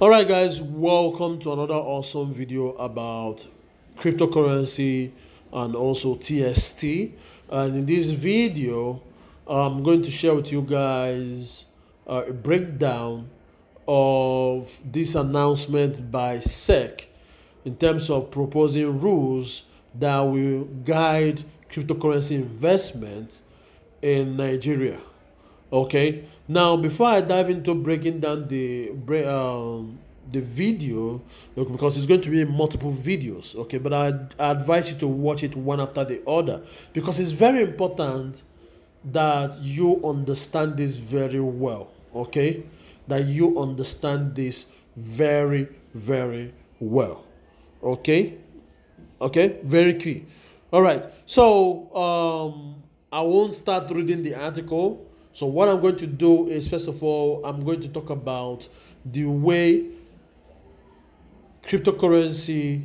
All right, guys, welcome to another awesome video about cryptocurrency and also TST. And in this video, I'm going to share with you guys a breakdown of this announcement by SEC in terms of proposing rules that will guide cryptocurrency investment in Nigeria. Okay, now before I dive into breaking down the video, because it's going to be multiple videos, okay, but I advise you to watch it one after the other because it's very important that you understand this very well, okay, that you understand this very well, okay, very key. All right, so I won't start reading the article. So what I'm going to do is, first of all, I'm going to talk about the way cryptocurrencies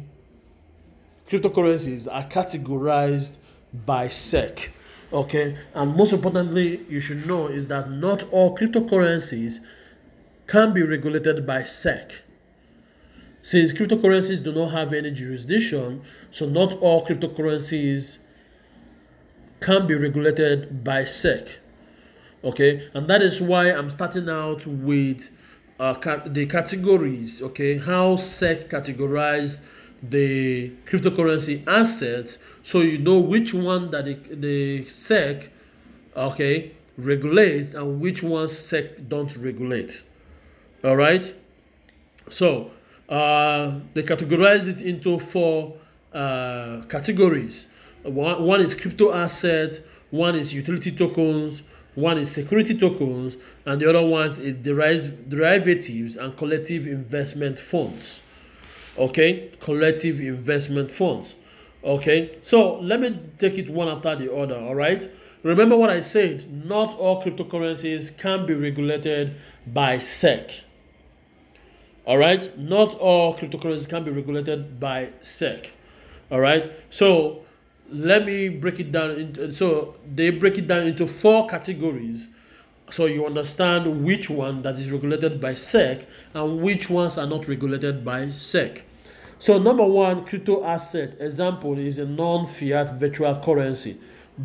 are categorized by SEC. Okay, and most importantly, you should know is that not all cryptocurrencies can be regulated by SEC. Since cryptocurrencies do not have any jurisdiction, so not all cryptocurrencies can be regulated by SEC. Okay, and that is why I'm starting out with the categories. Okay, how SEC categorized the cryptocurrency assets, so you know which one that the SEC, okay, regulates and which ones SEC don't regulate. All right, so they categorized it into four categories. One is crypto asset, one is utility tokens, one is security tokens, and the other one is derivatives and collective investment funds. Okay, collective investment funds. Okay, so let me take it one after the other. All right, remember what I said, not all cryptocurrencies can be regulated by SEC. All right, not all cryptocurrencies can be regulated by SEC. All right, so let me break it down into, so they break it down into four categories, so you understand which one that is regulated by SEC and which ones are not regulated by SEC. So number one, crypto asset example is a non-fiat virtual currency.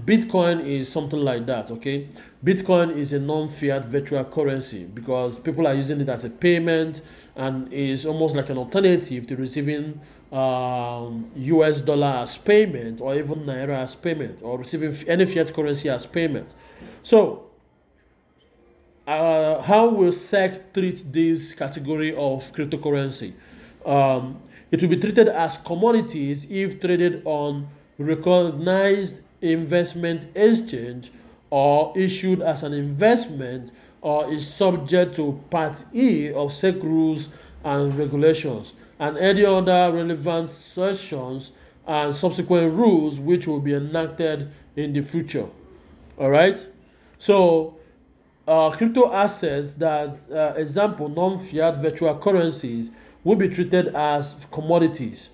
Bitcoin is something like that. Okay, Bitcoin is a non-fiat virtual currency because people are using it as a payment and is almost like an alternative to receiving US dollar as payment, or even Naira as payment, or receiving any fiat currency as payment. So how will SEC treat this category of cryptocurrency? It will be treated as commodities if traded on recognized investment exchange or issued as an investment, or is subject to Part E of SEC rules and regulations and any other relevant sections and subsequent rules which will be enacted in the future. All right, so crypto assets that example non-fiat virtual currencies will be treated as commodities.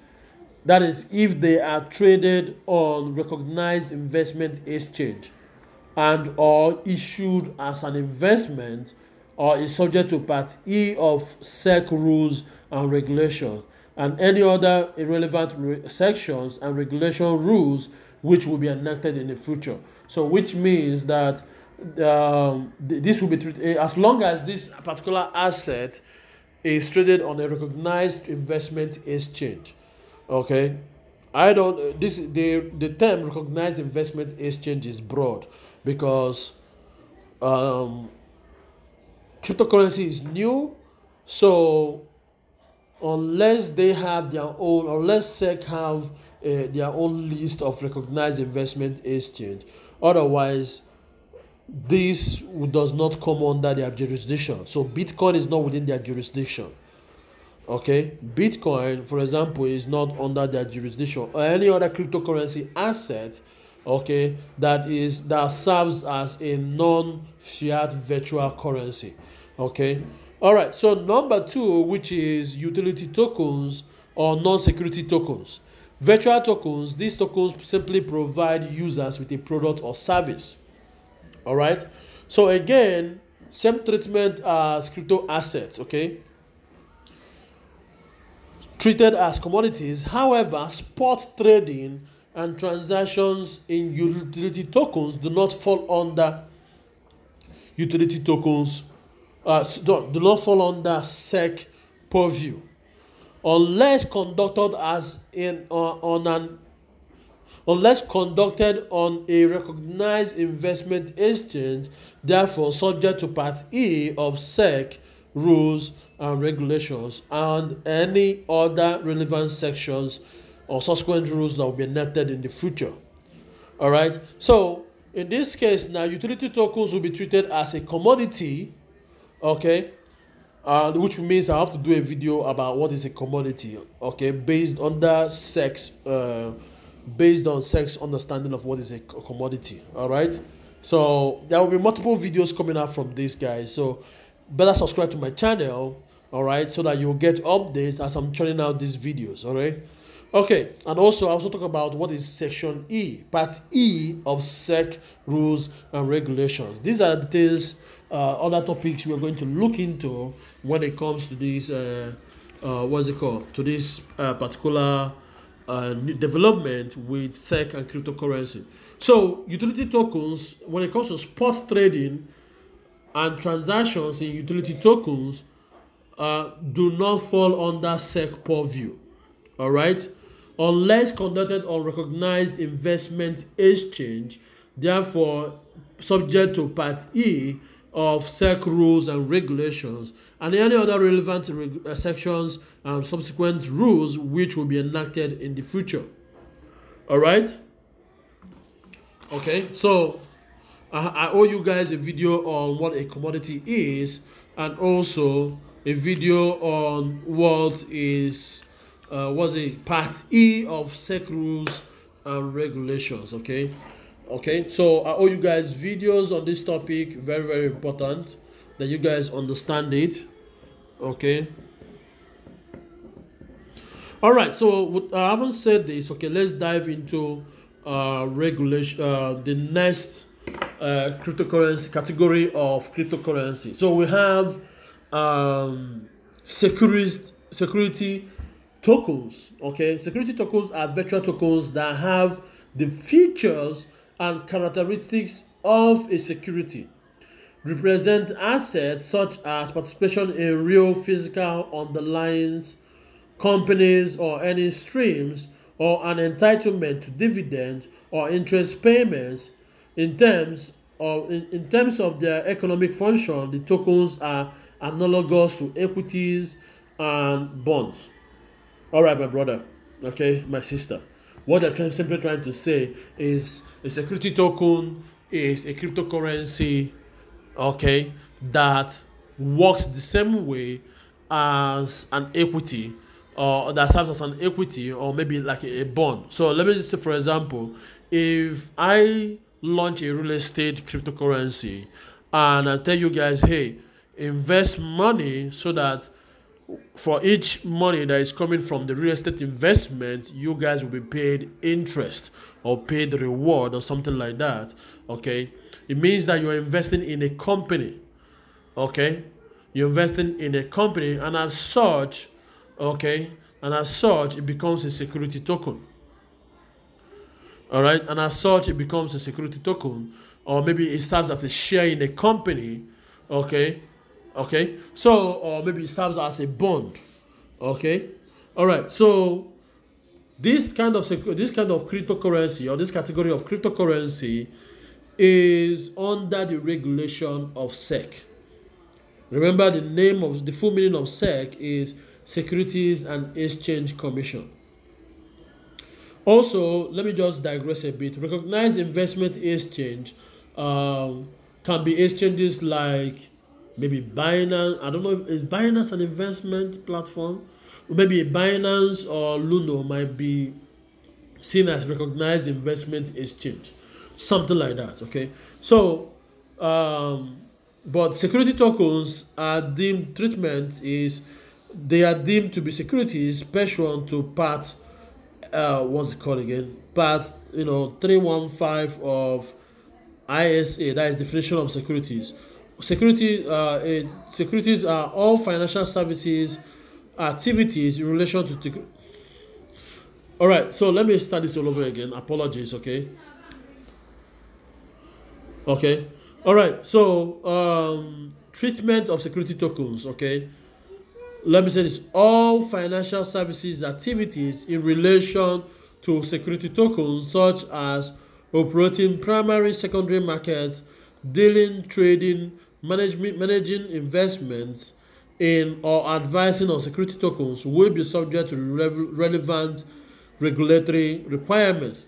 That is, if they are traded on recognized investment exchange and or issued as an investment, or is subject to Part E of SEC rules and regulations and any other irrelevant sections and regulation rules which will be enacted in the future. So which means that this will be treated, as long as this particular asset is traded on a recognized investment exchange. Okay, I don't this the term recognized investment exchange is broad because cryptocurrency is new, so unless they have their own, unless SEC have their own list of recognized investment exchange, otherwise this does not come under their jurisdiction. So Bitcoin is not within their jurisdiction. Okay, Bitcoin, for example, is not under their jurisdiction, or any other cryptocurrency asset, okay, that serves as a non-fiat virtual currency. Okay, all right. So number two, which is utility tokens or non-security tokens. Virtual tokens, these tokens simply provide users with a product or service. All right, so again, same treatment as crypto assets. Okay, treated as commodities. However, spot trading and transactions in utility tokens do not fall under utility tokens, do not fall under SEC purview, unless conducted on a recognized investment exchange, therefore subject to Part E of SEC rules and regulations and any other relevant sections or subsequent rules that will be enacted in the future. All right. So in this case now, utility tokens will be treated as a commodity, okay, which means I have to do a video about what is a commodity, okay, based on SEC's understanding of what is a commodity. All right. So there will be multiple videos coming out from this, guys. So better subscribe to my channel, all right, so that you'll get updates as I'm churning out these videos. All right. Okay, and also I also talk about what is Section E, Part E of SEC rules and regulations. These are the things, other topics we're going to look into when it comes to this, to this particular development with SEC and cryptocurrency. So utility tokens, when it comes to spot trading and transactions in utility tokens, do not fall under SEC purview. All right, unless conducted on recognized investment exchange, therefore subject to Part E of SEC rules and regulations and any other relevant sections and subsequent rules which will be enacted in the future. All right. Okay, so I owe you guys a video on what a commodity is, and also a video on what is Part E of SEC rules and regulations. Okay, so I owe you guys videos on this topic. Very, very important that you guys understand it. Okay. All right, so I haven't said this. Okay, let's dive into regulation, the next cryptocurrency category of cryptocurrency. So we have security tokens. Okay, security tokens are virtual tokens that have the features and characteristics of a security, represent assets such as participation in real physical underlyings, companies or any streams, or an entitlement to dividend or interest payments. In terms of their economic function, the tokens are analogous to equities and bonds. All right, my brother, okay, my sister, what I'm simply trying to say is a security token is a cryptocurrency, okay, that works the same way as an equity, or that serves as an equity, or maybe like a bond. So let me just say, for example, if I launch a real estate cryptocurrency and I tell you guys, hey, invest money so that for each money that is coming from the real estate investment, you guys will be paid interest or paid reward or something like that. Okay, it means that you're investing in a company. Okay, you're investing in a company, and as such, okay, and as such, it becomes a security token. All right, and as such, it becomes a security token, or maybe it serves as a share in a company. Okay. Okay, so or maybe it serves as a bond. Okay, all right. So this kind of cryptocurrency, or this category of cryptocurrency, is under the regulation of SEC. Remember, the full meaning of SEC is Securities and Exchange Commission. Also, let me just digress a bit. Recognized investment exchange can be exchanges like maybe Binance. I don't know if is Binance an investment platform. Maybe Binance or Luno might be seen as recognized investment exchange, something like that. Okay, so but security tokens are deemed they are deemed to be securities pursuant to Part what's it called again? Part 315 of ISA. That is definition of securities. Securities are all financial services activities in relation to. All right, so let me start this all over again. Apologies, okay? Okay. All right, so treatment of security tokens, okay? Let me say this: all financial services activities in relation to security tokens, such as operating primary, secondary markets, dealing, trading, managing investments in or advising on security tokens, will be subject to relevant regulatory requirements.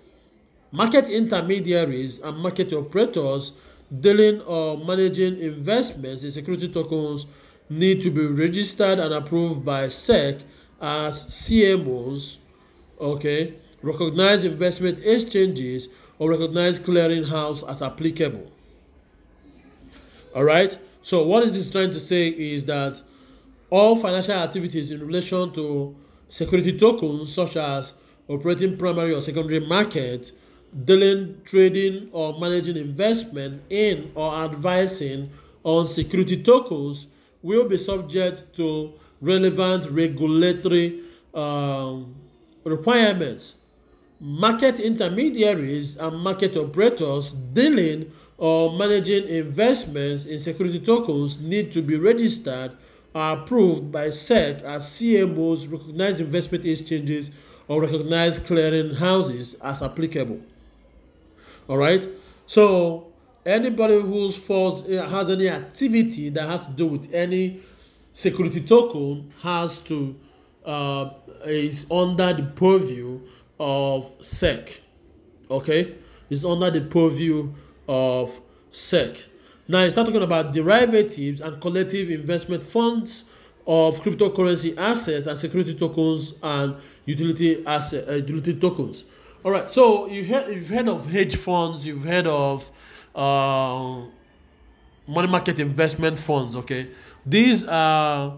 Market intermediaries and market operators dealing or managing investments in security tokens need to be registered and approved by SEC as CMOs, okay, recognized investment exchanges, or recognized clearinghouse as applicable. All right. So what is this trying to say is that all financial activities in relation to security tokens, such as operating primary or secondary market, dealing, trading, or managing investment in or advising on security tokens, will be subject to relevant regulatory requirements. Market intermediaries and market operators dealing or managing investments in security tokens need to be registered or approved by SEC as CMOs, recognized investment exchanges, or recognized clearing houses as applicable. All right. So anybody who has any activity that has to do with any security token has to is under the purview of SEC. Okay, it's under the purview of SEC. Now it's not talking about derivatives and collective investment funds of cryptocurrency assets and security tokens and utility tokens. All right, so you've heard of hedge funds, you've heard of money market investment funds. Okay, these are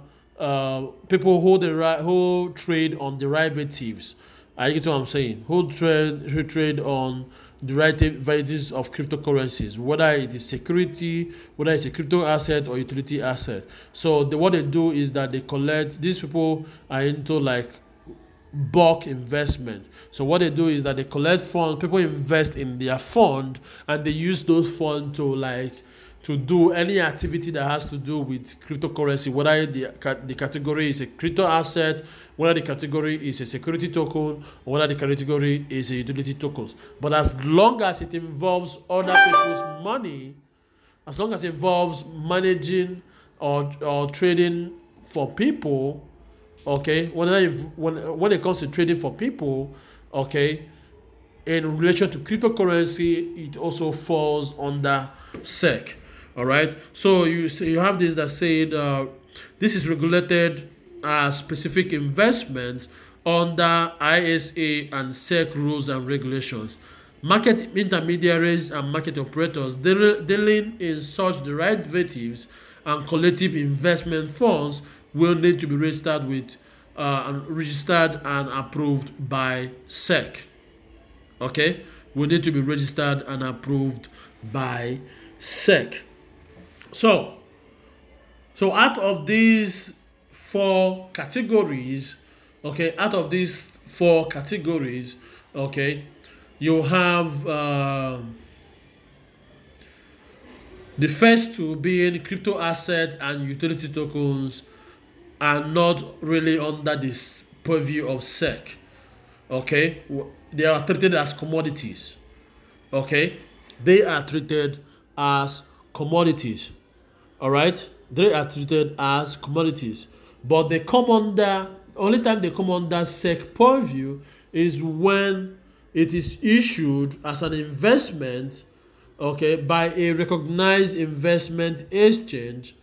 people who trade on derivatives. I get what I'm saying. Who trade on derivatives of cryptocurrencies, whether it is security, whether it's a crypto asset or utility asset. So what they do is that they collect. These people are into like bulk investment. So what they do is that they collect funds. People invest in their fund, and they use those funds to do any activity that has to do with cryptocurrency, whether the category is a crypto asset, whether the category is a security token, or whether the category is a utility token. But as long as it involves other people's money, as long as it involves managing or trading for people, okay, when it comes to trading for people, okay, in relation to cryptocurrency, it also falls under SEC. All right, so you have this that said this is regulated as specific investments under ISA and SEC rules and regulations. Market intermediaries and market operators dealing in such derivatives and collective investment funds will need to be registered and approved by SEC. Okay, will need to be registered and approved by SEC. So out of these four categories, okay, okay, you have the first two being crypto asset and utility tokens are not really under this purview of SEC. Okay, they are treated as commodities. Okay, they are treated as commodities. All right, they are treated as commodities, but they come under, only time they come under SEC purview is when it is issued as an investment, okay, by a recognized investment exchange,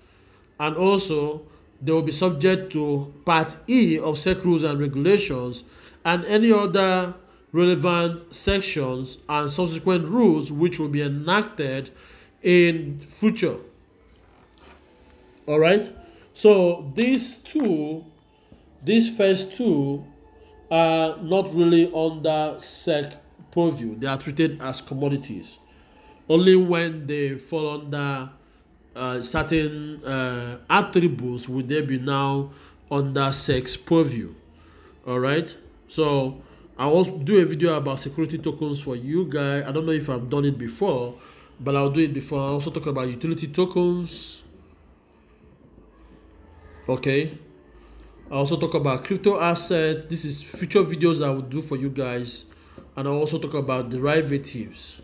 and also they will be subject to Part E of SEC rules and regulations and any other relevant sections and subsequent rules which will be enacted in future. All right, so these first two are not really under SEC purview. They are treated as commodities. Only when they fall under certain attributes would they be now under SEC's purview. All right. So I also do a video about security tokens for you guys. I don't know if I've done it before, but I'll do it before. I also talk about utility tokens. Okay. I also talk about crypto assets. This is future videos I will do for you guys. And I also talk about derivatives,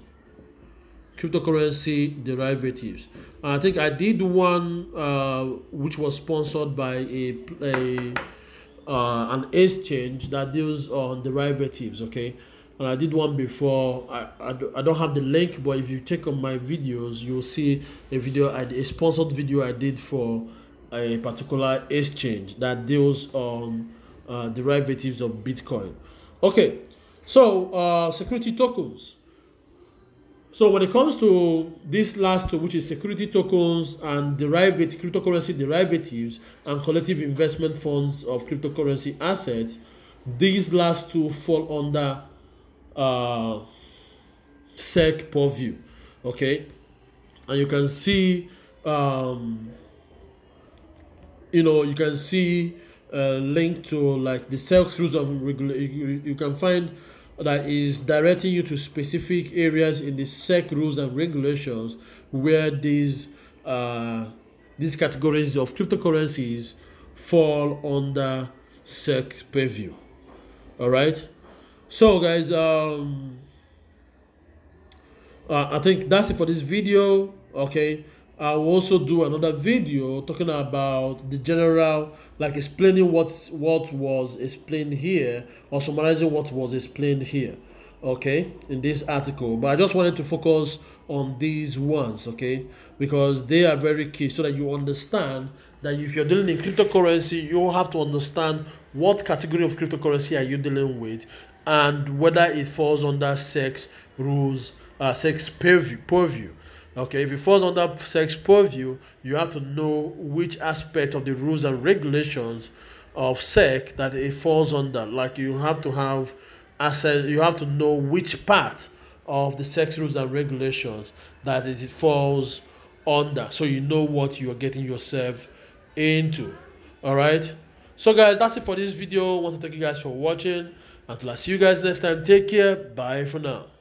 cryptocurrency derivatives. I think I did one which was sponsored by an exchange that deals on derivatives. Okay, and I did one before. I don't have the link, but if you check on my videos, you'll see a video, a sponsored video I did for a particular exchange that deals on derivatives of Bitcoin. Okay, so security tokens. So when it comes to this last two, which is security tokens and cryptocurrency derivatives and collective investment funds of cryptocurrency assets, these last two fall under SEC purview. Okay, and you can see, you can see a link to like the SEC rules of regulation. You can find that is directing you to specific areas in the SEC rules and regulations where these categories of cryptocurrencies fall under SEC purview. All right. So guys, I think that's it for this video. Okay. I will also do another video talking about the general, like explaining what was explained here, or summarizing what was explained here, okay, in this article. But I just wanted to focus on these ones, okay, because they are very key, so that you understand that if you're dealing in cryptocurrency, you have to understand what category of cryptocurrency are you dealing with, and whether it falls under SEC rules, SEC purview. Okay, if it falls under SEC purview, you have to know which aspect of the rules and regulations of SEC that it falls under. Like you have to have access, you have to know which part of the SEC rules and regulations that it falls under, so you know what you are getting yourself into. All right. So guys, that's it for this video. I want to thank you guys for watching. Until I see you guys next time, take care. Bye for now.